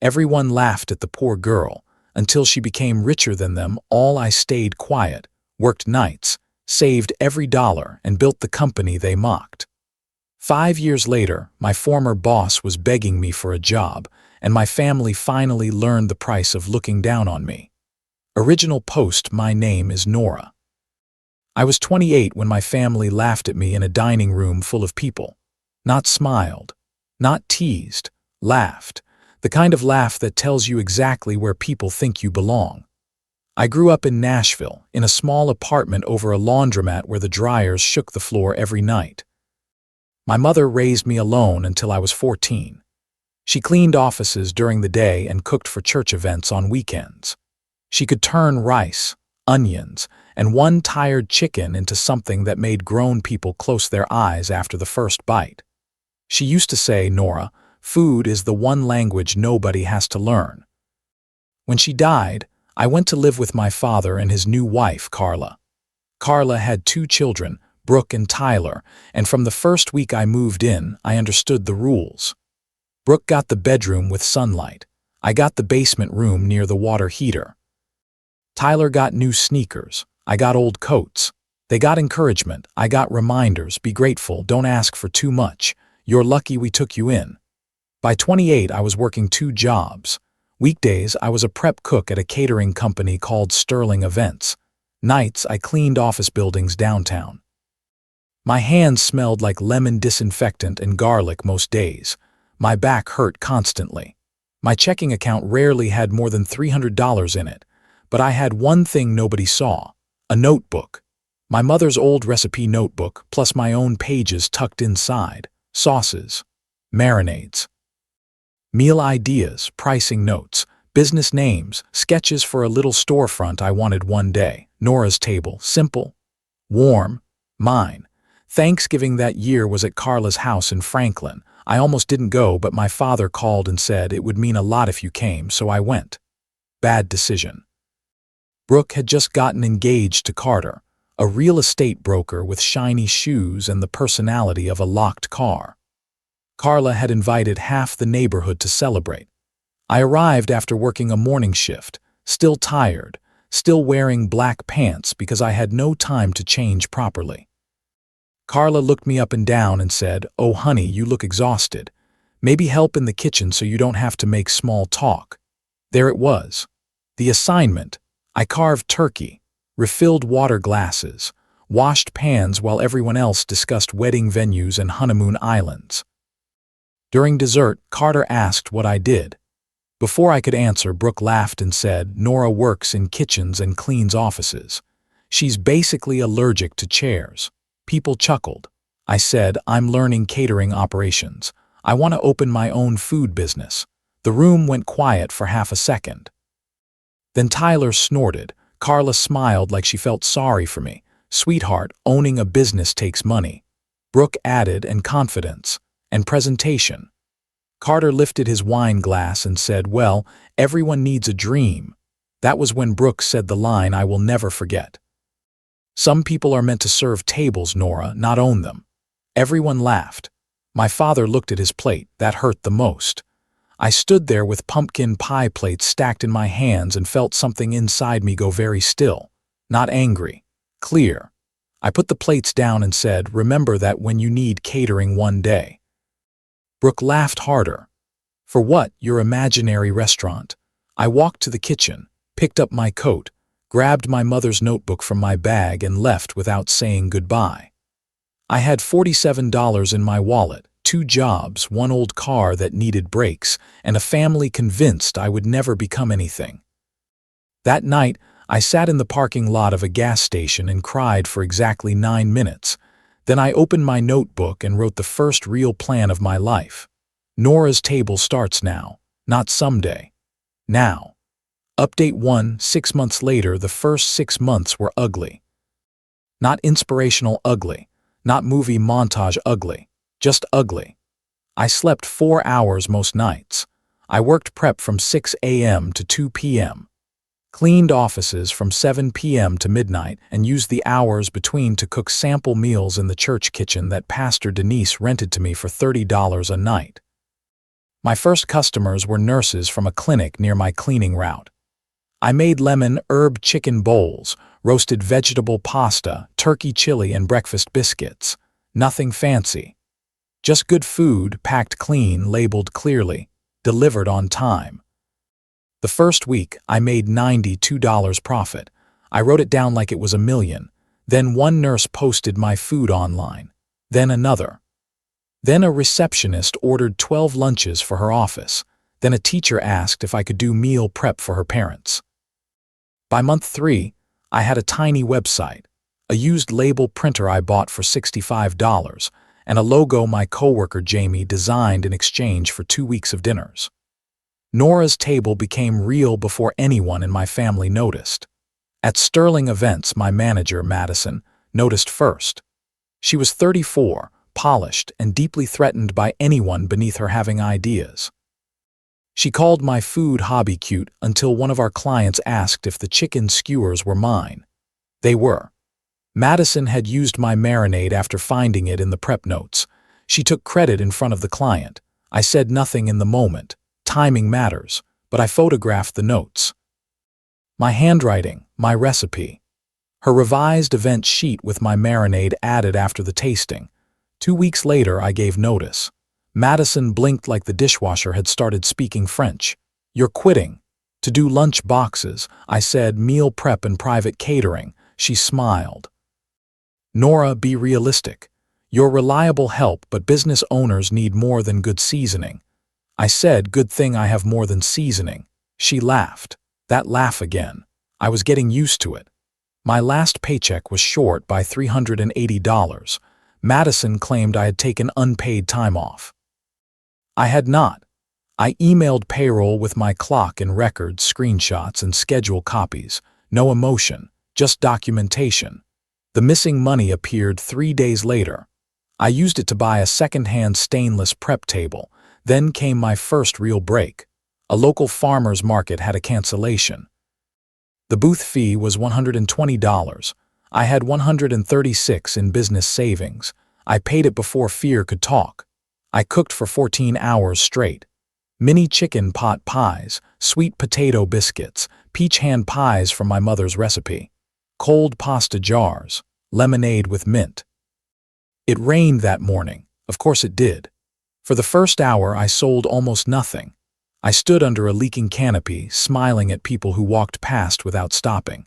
Everyone laughed at the poor girl. Until she became richer than them all, I stayed quiet, worked nights, saved every dollar, and built the company they mocked. 5 years later, my former boss was begging me for a job, and my family finally learned the price of looking down on me. Original post: my name is Nora. I was 28 when my family laughed at me in a dining room full of people. Not smiled, not teased, laughed. The kind of laugh that tells you exactly where people think you belong. I grew up in Nashville, in a small apartment over a laundromat where the dryers shook the floor every night. My mother raised me alone until I was 14. She cleaned offices during the day and cooked for church events on weekends. She could turn rice, onions, and one tired chicken into something that made grown people close their eyes after the first bite. She used to say, "Nora, food is the one language nobody has to learn." When she died, I went to live with my father and his new wife, Carla. Carla had 2 children, Brooke and Tyler, and from the first week I moved in, I understood the rules. Brooke got the bedroom with sunlight. I got the basement room near the water heater. Tyler got new sneakers. I got old coats. They got encouragement. I got reminders: be grateful, don't ask for too much. You're lucky we took you in. By 28, I was working 2 jobs. Weekdays, I was a prep cook at a catering company called Sterling Events. Nights, I cleaned office buildings downtown. My hands smelled like lemon disinfectant and garlic most days. My back hurt constantly. My checking account rarely had more than $300 in it, but I had one thing nobody saw: a notebook. My mother's old recipe notebook, plus my own pages tucked inside. Sauces, marinades, meal ideas, pricing notes, business names, sketches for a little storefront I wanted one day. Nora's table, simple, warm, mine. Thanksgiving that year was at Carla's house in Franklin. I almost didn't go, but my father called and said it would mean a lot if you came, so I went. Bad decision. Brooke had just gotten engaged to Carter, a real estate broker with shiny shoes and the personality of a locked car. Carla had invited half the neighborhood to celebrate. I arrived after working a morning shift, still tired, still wearing black pants because I had no time to change properly. Carla looked me up and down and said, "Oh honey, you look exhausted. Maybe help in the kitchen so you don't have to make small talk." There it was. The assignment. I carved turkey, refilled water glasses, washed pans while everyone else discussed wedding venues and honeymoon islands. During dessert, Carter asked what I did. Before I could answer, Brooke laughed and said, "Nora works in kitchens and cleans offices. She's basically allergic to chairs." People chuckled. I said, "I'm learning catering operations. I want to open my own food business." The room went quiet for half a second. Then Tyler snorted. Carla smiled like she felt sorry for me. "Sweetheart, owning a business takes money." Brooke added, "and confidence, and presentation." Carter lifted his wine glass and said, "Well, everyone needs a dream." That was when Brooke said the line I will never forget. "Some people are meant to serve tables, Nora, not own them." Everyone laughed. My father looked at his plate. That hurt the most. I stood there with pumpkin pie plates stacked in my hands and felt something inside me go very still. Not angry. Clear. I put the plates down and said, "Remember that when you need catering one day." Brooke laughed harder. "For what? Your imaginary restaurant?" I walked to the kitchen, picked up my coat, grabbed my mother's notebook from my bag and left without saying goodbye. I had $47 in my wallet, 2 jobs, 1 old car that needed brakes, and a family convinced I would never become anything. That night, I sat in the parking lot of a gas station and cried for exactly 9 minutes. Then I opened my notebook and wrote the first real plan of my life. Nora's table starts now, not someday. Now. Update 1, 6 months later, the first 6 months were ugly. Not inspirational ugly, not movie montage ugly, just ugly. I slept 4 hours most nights. I worked prep from 6 a.m. to 2 p.m. Cleaned offices from 7 p.m. to midnight and used the hours between to cook sample meals in the church kitchen that Pastor Denise rented to me for $30 a night. My first customers were nurses from a clinic near my cleaning route. I made lemon herb chicken bowls, roasted vegetable pasta, turkey chili, and breakfast biscuits. Nothing fancy. Just good food, packed clean, labeled clearly, delivered on time. The first week, I made $92 profit. I wrote it down like it was $1 million. Then one nurse posted my food online. Then another. Then a receptionist ordered 12 lunches for her office. Then a teacher asked if I could do meal prep for her parents. By month 3, I had a tiny website, a used label printer I bought for $65, and a logo my coworker Jamie designed in exchange for 2 weeks of dinners. Nora's table became real before anyone in my family noticed. At Sterling events, my manager, Madison, noticed first. She was 34, polished, and deeply threatened by anyone beneath her having ideas. She called my food hobby cute until one of our clients asked if the chicken skewers were mine. They were. Madison had used my marinade after finding it in the prep notes. She took credit in front of the client. I said nothing in the moment. Timing matters, but I photographed the notes. My handwriting, my recipe. Her revised event sheet with my marinade added after the tasting. 2 weeks later, I gave notice. Madison blinked like the dishwasher had started speaking French. "You're quitting." "To do lunch boxes," I said, "meal prep and private catering." She smiled. "Nora, be realistic. You're reliable help, but business owners need more than good seasoning." I said, "Good thing I have more than seasoning." She laughed. That laugh again. I was getting used to it. My last paycheck was short by $380. Madison claimed I had taken unpaid time off. I had not. I emailed payroll with my clock and records, screenshots, and schedule copies. No emotion, just documentation. The missing money appeared 3 days later. I used it to buy a second-hand stainless prep table. Then came my first real break. A local farmer's market had a cancellation. The booth fee was $120. I had $136 in business savings. I paid it before fear could talk. I cooked for 14 hours straight. Mini chicken pot pies, sweet potato biscuits, peach hand pies from my mother's recipe, cold pasta jars, lemonade with mint. It rained that morning. Of course it did. For the first hour, I sold almost nothing. I stood under a leaking canopy, smiling at people who walked past without stopping.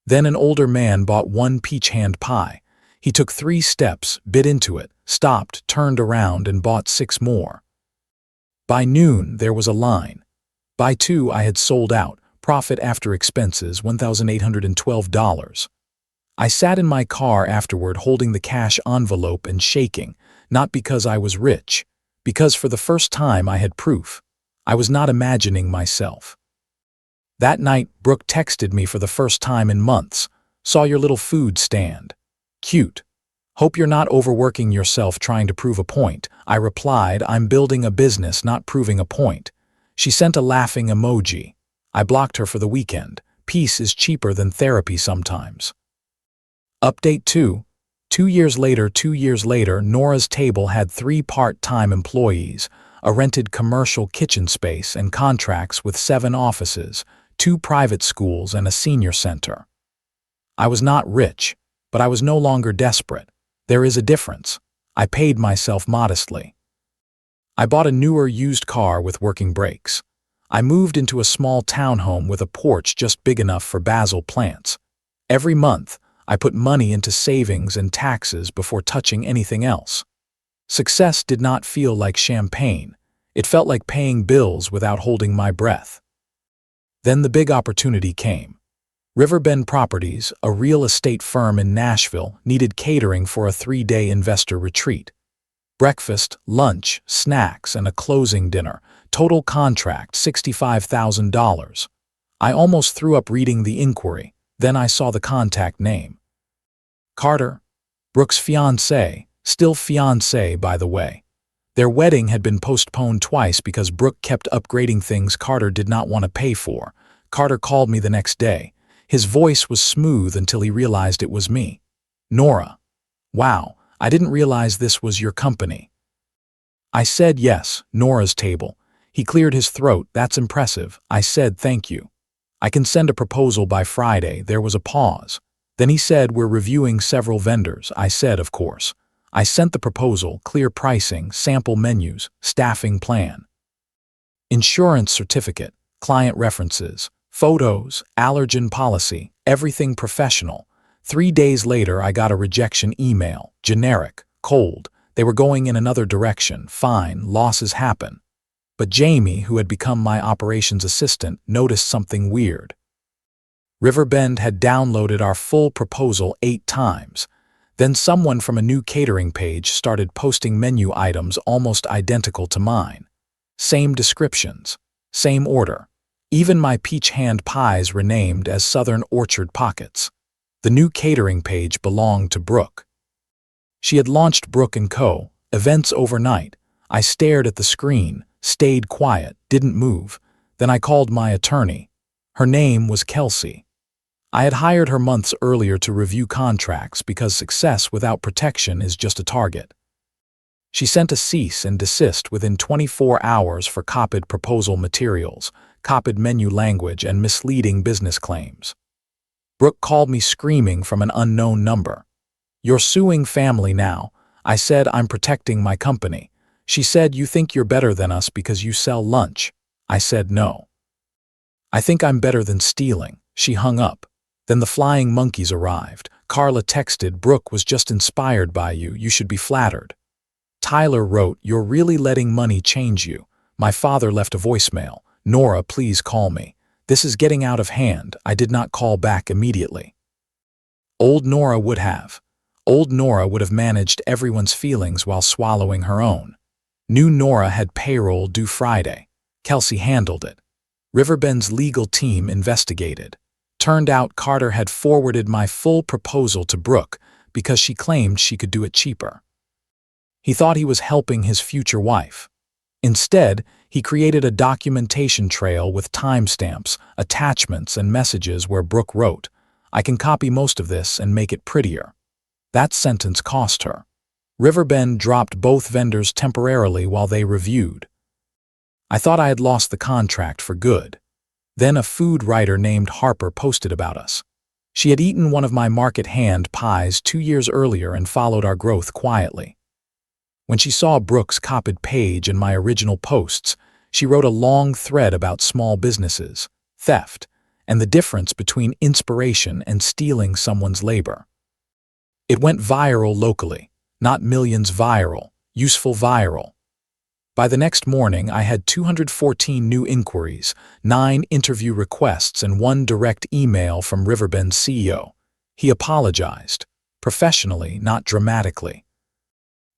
Then an older man bought 1 peach hand pie. He took 3 steps, bit into it, stopped, turned around, and bought 6 more. By noon, there was a line. By 2, I had sold out, profit after expenses, $1,812. I sat in my car afterward holding the cash envelope and shaking, not because I was rich, because for the first time I had proof. I was not imagining myself. That night, Brooke texted me for the first time in months. "Saw your little food stand. Cute. Hope you're not overworking yourself trying to prove a point." I replied, "I'm building a business, not proving a point." She sent a laughing emoji. I blocked her for the weekend. Peace is cheaper than therapy sometimes. Update 2. 2 years later, Nora's table had 3 part-time employees, a rented commercial kitchen space, and contracts with 7 offices, 2 private schools, and a senior center. I was not rich, but I was no longer desperate. There is a difference. I paid myself modestly. I bought a newer used car with working brakes. I moved into a small townhome with a porch just big enough for basil plants. Every month, I put money into savings and taxes before touching anything else. Success did not feel like champagne. It felt like paying bills without holding my breath. Then the big opportunity came. Riverbend Properties, a real estate firm in Nashville, needed catering for a 3-day investor retreat. Breakfast, lunch, snacks, and a closing dinner. Total contract, $65,000. I almost threw up reading the inquiry. Then I saw the contact name. Carter, Brooke's fiance, still fiance by the way. Their wedding had been postponed twice because Brooke kept upgrading things Carter did not want to pay for. Carter called me the next day. His voice was smooth until he realized it was me. "Nora. Wow, I didn't realize this was your company." I said yes, Nora's table. He cleared his throat. "That's impressive." I said, "Thank you. I can send a proposal by Friday." There was a pause. Then he said, "We're reviewing several vendors." I said, "Of course." I sent the proposal, clear pricing, sample menus, staffing plan, insurance certificate, client references, photos, allergen policy, everything professional. 3 days later, I got a rejection email. Generic, cold. They were going in another direction. Fine, losses happen. But Jamie, who had become my operations assistant, noticed something weird. Riverbend had downloaded our full proposal 8 times. Then someone from a new catering page started posting menu items almost identical to mine. Same descriptions, same order. Even my peach hand pies renamed as Southern Orchard Pockets. The new catering page belonged to Brooke. She had launched Brooke & Co. events overnight. I stared at the screen, stayed quiet, didn't move. Then I called my attorney. Her name was Kelsey. I had hired her months earlier to review contracts because success without protection is just a target. She sent a cease and desist within 24 hours for copied proposal materials, copied menu language, and misleading business claims. Brooke called me screaming from an unknown number. "You're suing family now." I said, "I'm protecting my company." She said, "You think you're better than us because you sell lunch." I said, "No. I think I'm better than stealing." She hung up. Then the flying monkeys arrived. Carla texted, "Brooke was just inspired by you. You should be flattered." Tyler wrote, "You're really letting money change you." My father left a voicemail. "Nora, please call me. This is getting out of hand." I did not call back immediately. Old Nora would have. Old Nora would have managed everyone's feelings while swallowing her own. New Nora had payroll due Friday. Kelsey handled it. Riverbend's legal team investigated. Turned out Carter had forwarded my full proposal to Brooke because she claimed she could do it cheaper. He thought he was helping his future wife. Instead, he created a documentation trail with timestamps, attachments, and messages where Brooke wrote, "I can copy most of this and make it prettier." That sentence cost her. Riverbend dropped both vendors temporarily while they reviewed. I thought I had lost the contract for good. Then a food writer named Harper posted about us. She had eaten one of my market hand pies 2 years earlier and followed our growth quietly. When she saw Brooke's copied page and my original posts, she wrote a long thread about small businesses, theft, and the difference between inspiration and stealing someone's labor. It went viral locally, not millions viral, useful viral. By the next morning, I had 214 new inquiries, 9 interview requests, and 1 direct email from Riverbend's CEO. He apologized, professionally, not dramatically.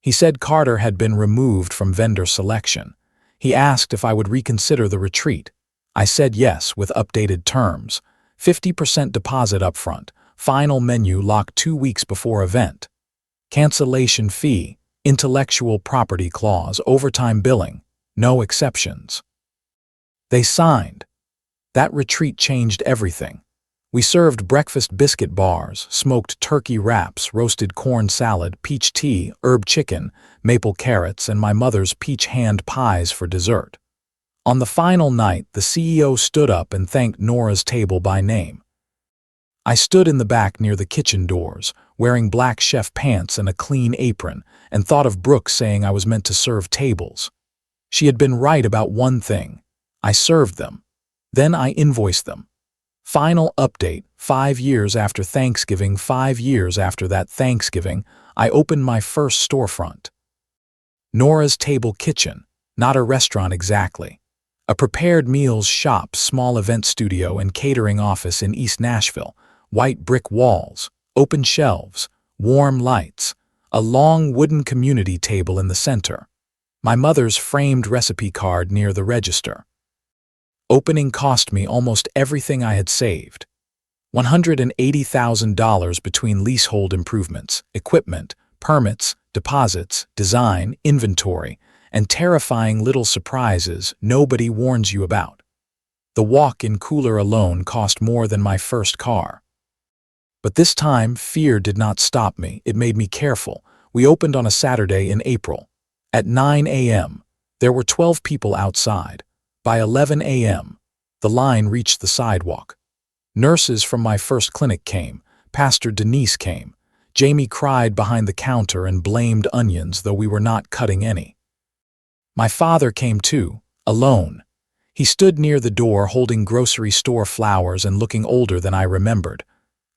He said Carter had been removed from vendor selection. He asked if I would reconsider the retreat. I said yes, with updated terms. 50% deposit upfront, final menu locked 2 weeks before event. Cancellation fee, intellectual property clause, overtime billing, no exceptions. They signed. That retreat changed everything. We served breakfast biscuit bars, smoked turkey wraps, roasted corn salad, peach tea, herb chicken, maple carrots, and my mother's peach hand pies for dessert. On the final night, the CEO stood up and thanked Nora's table by name. I stood in the back near the kitchen doors, wearing black chef pants and a clean apron, and thought of Brooke saying I was meant to serve tables. She had been right about one thing. I served them. Then I invoiced them. Final update, 5 years after Thanksgiving, 5 years after that Thanksgiving, I opened my first storefront. Nora's Table Kitchen, not a restaurant exactly. A prepared meals shop, small event studio, and catering office in East Nashville. White brick walls, open shelves, warm lights, a long wooden community table in the center. My mother's framed recipe card near the register. Opening cost me almost everything I had saved. $180,000 between leasehold improvements, equipment, permits, deposits, design, inventory, and terrifying little surprises nobody warns you about. The walk-in cooler alone cost more than my first car. But this time, fear did not stop me. It made me careful. We opened on a Saturday in April. At 9 a.m., There were 12 people outside. By 11 a.m., the line reached the sidewalk. Nurses from my first clinic came. Pastor Denise came. Jamie cried behind the counter and blamed onions, though we were not cutting any. My father came too, alone. He stood near the door holding grocery store flowers and looking older than I remembered.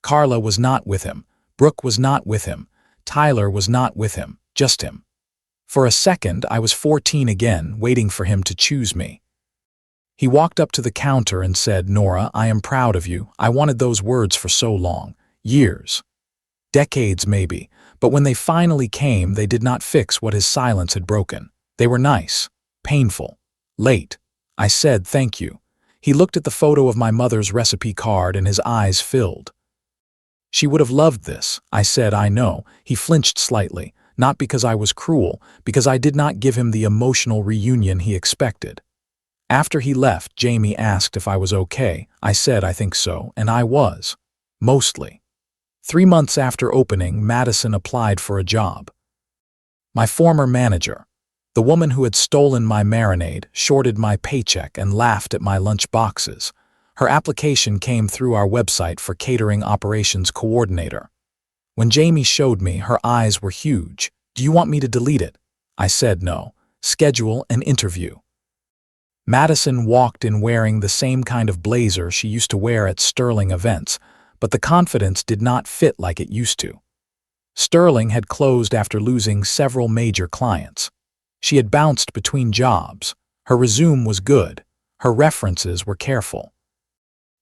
Carla was not with him. Brooke was not with him. Tyler was not with him, just him. For a second, I was 14 again, waiting for him to choose me. He walked up to the counter and said, "Nora, I am proud of you. I wanted those words for so long. Years. Decades maybe. But when they finally came, they did not fix what his silence had broken. They were nice, painful, late. I said, thank you. He looked at the photo of my mother's recipe card and his eyes filled. She would have loved this. I said, I know. He flinched slightly, not because I was cruel, because I did not give him the emotional reunion he expected. After he left, Jamie asked if I was okay. I said I think so, and I was. Mostly. 3 months after opening, Madison applied for a job. My former manager, the woman who had stolen my marinade, shorted my paycheck and laughed at my lunch boxes. Her application came through our website for catering operations coordinator. When Jamie showed me, her eyes were huge. Do you want me to delete it? I said no. Schedule an interview. Madison walked in wearing the same kind of blazer she used to wear at Sterling events, but the confidence did not fit like it used to. Sterling had closed after losing several major clients. She had bounced between jobs. Her resume was good. Her references were careful.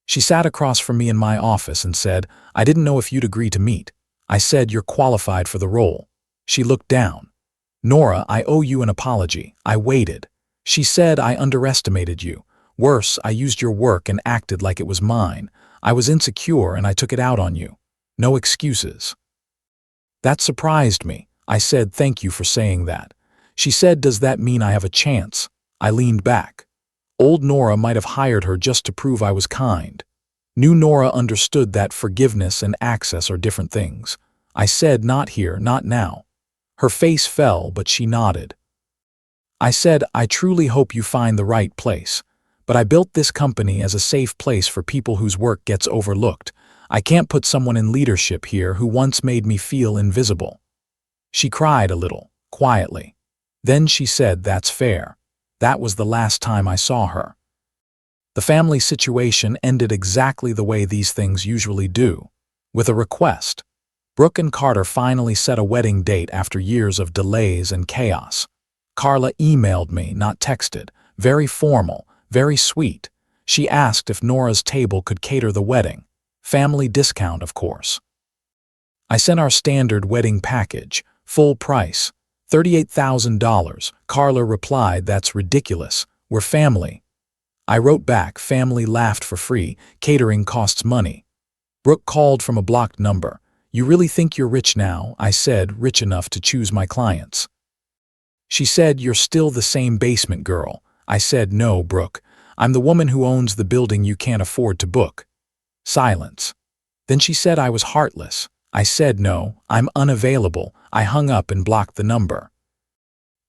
She sat across from me in my office and said, I didn't know if you'd agree to meet. I said, you're qualified for the role. She looked down. Nora, I owe you an apology. I waited. She said, I underestimated you. Worse, I used your work and acted like it was mine. I was insecure and I took it out on you. No excuses. That surprised me. I said, thank you for saying that. She said, does that mean I have a chance? I leaned back. Old Nora might have hired her just to prove I was kind. New Nora understood that forgiveness and access are different things. I said, not here, not now. Her face fell, but she nodded. I said, I truly hope you find the right place. But I built this company as a safe place for people whose work gets overlooked. I can't put someone in leadership here who once made me feel invisible. She cried a little, quietly. Then she said, that's fair. That was the last time I saw her. The family situation ended exactly the way these things usually do, with a request. Brooke and Carter finally set a wedding date after years of delays and chaos. Carla emailed me, not texted, very formal, very sweet. She asked if Nora's table could cater the wedding. Family discount, of course. I sent our standard wedding package, full price, $38,000. Carla replied, that's ridiculous. We're family. I wrote back, family laughed for free. Catering costs money. Brooke called from a blocked number. You really think you're rich now? I said, rich enough to choose my clients. She said, you're still the same basement girl. I said, no, Brooke. I'm the woman who owns the building you can't afford to book. Silence. Then she said I was heartless. I said, no, I'm unavailable. I hung up and blocked the number.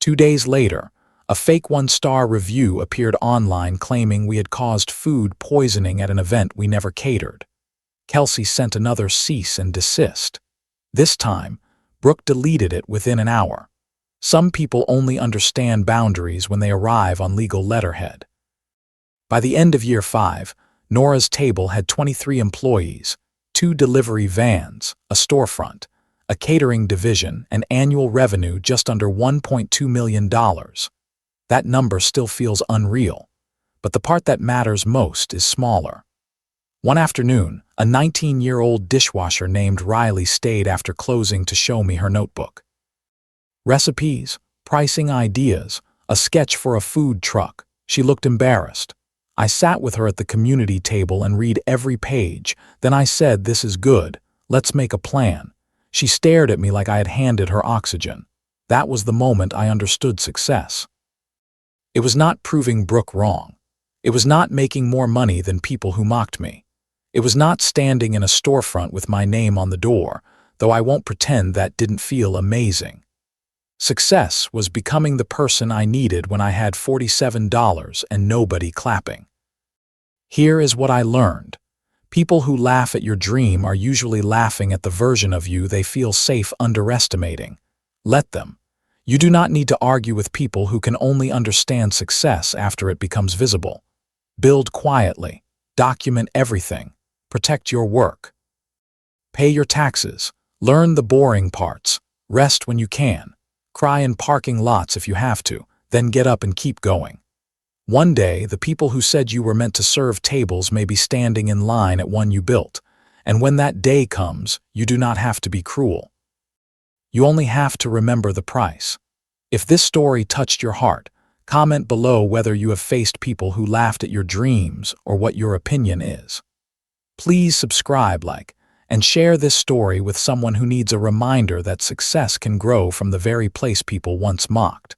2 days later, a fake 1-star review appeared online claiming we had caused food poisoning at an event we never catered. Kelsey sent another cease and desist. This time, Brooke deleted it within an hour. Some people only understand boundaries when they arrive on legal letterhead. By the end of year 5, Nora's table had 23 employees, 2 delivery vans, a storefront, a catering division, and annual revenue just under $1.2 million. That number still feels unreal, but the part that matters most is smaller. One afternoon, a 19-year-old dishwasher named Riley stayed after closing to show me her notebook. Recipes, pricing ideas, a sketch for a food truck. She looked embarrassed. I sat with her at the community table and read every page. Then I said, this is good. Let's make a plan. She stared at me like I had handed her oxygen. That was the moment I understood success. It was not proving Brooke wrong. It was not making more money than people who mocked me. It was not standing in a storefront with my name on the door, though I won't pretend that didn't feel amazing. Success was becoming the person I needed when I had $47 and nobody clapping. Here is what I learned. People who laugh at your dream are usually laughing at the version of you they feel safe underestimating. Let them. You do not need to argue with people who can only understand success after it becomes visible. Build quietly. Document everything. Protect your work. Pay your taxes. Learn the boring parts. Rest when you can. Cry in parking lots if you have to, then get up and keep going. One day, the people who said you were meant to serve tables may be standing in line at one you built, and when that day comes, you do not have to be cruel. You only have to remember the price. If this story touched your heart, comment below whether you have faced people who laughed at your dreams or what your opinion is. Please subscribe, like, and share this story with someone who needs a reminder that success can grow from the very place people once mocked.